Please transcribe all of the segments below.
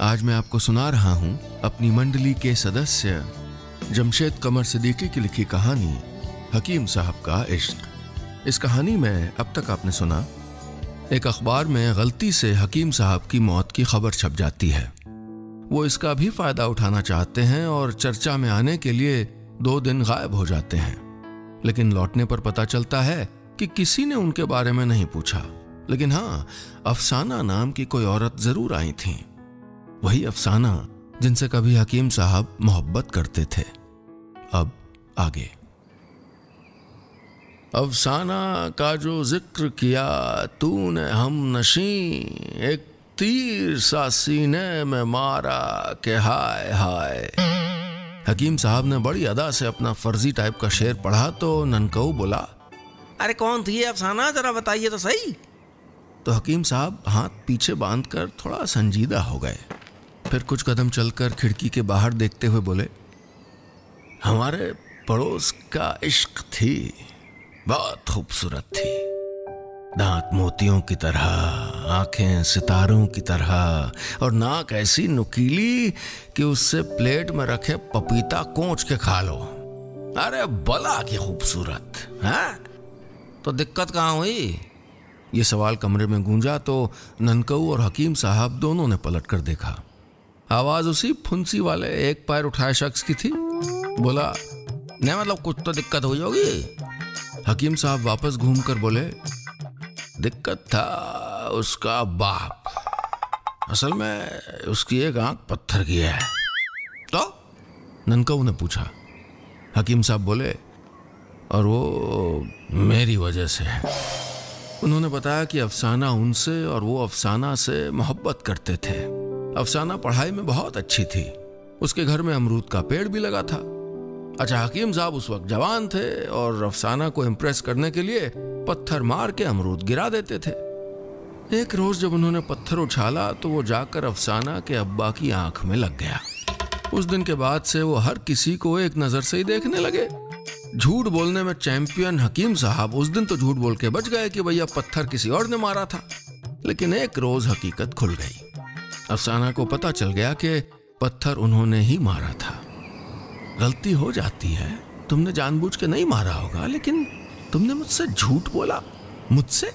आज मैं आपको सुना रहा हूं अपनी मंडली के सदस्य जमशेद कमर सिद्दीकी की लिखी कहानी हकीम साहब का इश्क। इस कहानी में अब तक आपने सुना, एक अखबार में गलती से हकीम साहब की मौत की खबर छप जाती है। वो इसका भी फायदा उठाना चाहते हैं और चर्चा में आने के लिए 2 दिन गायब हो जाते हैं, लेकिन लौटने पर पता चलता है कि किसी ने उनके बारे में नहीं पूछा। लेकिन हाँ, अफसाना नाम की कोई औरत जरूर आई थी, वही अफसाना जिनसे कभी हकीम साहब मोहब्बत करते थे। अब आगे। अफसाना का जो जिक्र किया तूने हम नशी, एक तीर सा सीने में मारा के हाय हाय। हकीम साहब ने बड़ी अदा से अपना फर्जी टाइप का शेर पढ़ा तो ननकऊ बोला, अरे कौन थी ये अफसाना, जरा बताइए तो सही। तो हकीम साहब हाथ पीछे बांधकर थोड़ा संजीदा हो गए। फिर कुछ कदम चलकर खिड़की के बाहर देखते हुए बोले, हमारे पड़ोस का इश्क थी, बहुत खूबसूरत थी। दांत मोतियों की तरह, आंखें सितारों की तरह और नाक ऐसी नुकीली कि उससे प्लेट में रखे पपीता कोंच के खा लो। अरे बला की खूबसूरत है। तो दिक्कत कहाँ हुई? ये सवाल कमरे में गूंजा तो ननकऊ और हकीम साहब दोनों ने पलट कर देखा। आवाज उसी फुंसी वाले एक पैर उठाए शख्स की थी। बोला, नहीं मतलब कुछ तो दिक्कत हुई होगी। हकीम साहब वापस घूमकर बोले, दिक्कत था उसका बाप। असल में उसकी एक आंख पत्थर की है। तो ननकऊ ने पूछा। हकीम साहब बोले, और वो मेरी वजह से है। उन्होंने बताया कि अफसाना उनसे और वो अफसाना से मोहब्बत करते थे। अफसाना पढ़ाई में बहुत अच्छी थी, उसके घर में अमरूद का पेड़ भी लगा था। अच्छा, हकीम साहब उस वक्त जवान थे और अफसाना को इम्प्रेस करने के लिए पत्थर मार के अमरूद गिरा देते थे। एक रोज जब उन्होंने पत्थर उछाला तो वो जाकर अफसाना के अब्बा की आंख में लग गया। उस दिन के बाद से वो हर किसी को एक नजर से ही देखने लगे। झूठ बोलने में चैंपियन हकीम साहब उस दिन तो झूठ बोल के बच गए कि भैया पत्थर किसी और ने मारा था, लेकिन एक रोज हकीकत खुल गई। अफसाना को पता चल गया कि पत्थर उन्होंने ही मारा था। गलती हो जाती है, तुमने जानबूझ के नहीं मारा होगा, लेकिन तुमने मुझसे झूठ बोला। मुझसे?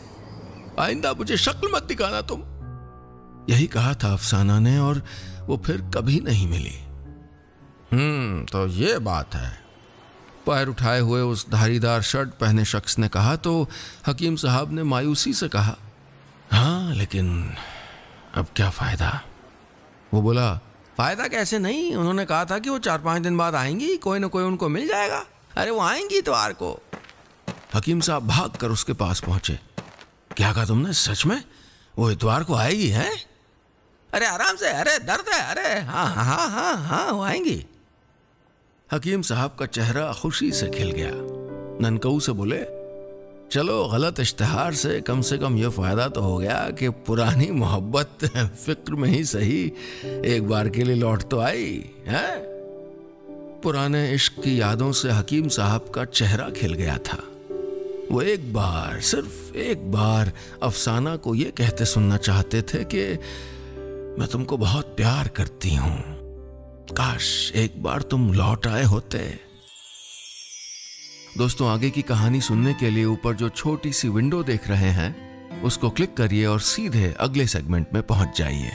आइंदा मुझे शक्ल मत दिखाना तुम। यही कहा था अफसाना ने और वो फिर कभी नहीं मिली। तो ये बात है, पैर उठाए हुए उस धारीदार शर्ट पहने शख्स ने कहा तो हकीम साहब ने मायूसी से कहा, हाँ लेकिन अब क्या फायदा। वो बोला, फायदा कैसे नहीं, उन्होंने कहा था कि वो 4-5 दिन बाद आएंगी, कोई ना कोई उनको मिल जाएगा। अरे वो आएंगी इतवार को। हकीम साहब भाग कर उसके पास पहुंचे। क्या कहा तुमने, सच में वो इतवार को आएगी? है? अरे आराम से, अरे दर्द है, अरे हाँ हाँ हाँ हाँ हाँ वो आएंगी। हकीम साहब का चेहरा खुशी से खिल गया। ननकऊ से बोले, चलो गलत इश्तिहार से कम ये फायदा तो हो गया कि पुरानी मोहब्बत फिक्र में ही सही एक बार के लिए लौट तो आई है। पुराने इश्क की यादों से हकीम साहब का चेहरा खिल गया था। वो एक बार, सिर्फ एक बार अफसाना को ये कहते सुनना चाहते थे कि मैं तुमको बहुत प्यार करती हूं, काश एक बार तुम लौट आए होते। दोस्तों, आगे की कहानी सुनने के लिए ऊपर जो छोटी सी विंडो देख रहे हैं उसको क्लिक करिए और सीधे अगले सेगमेंट में पहुंच जाइए।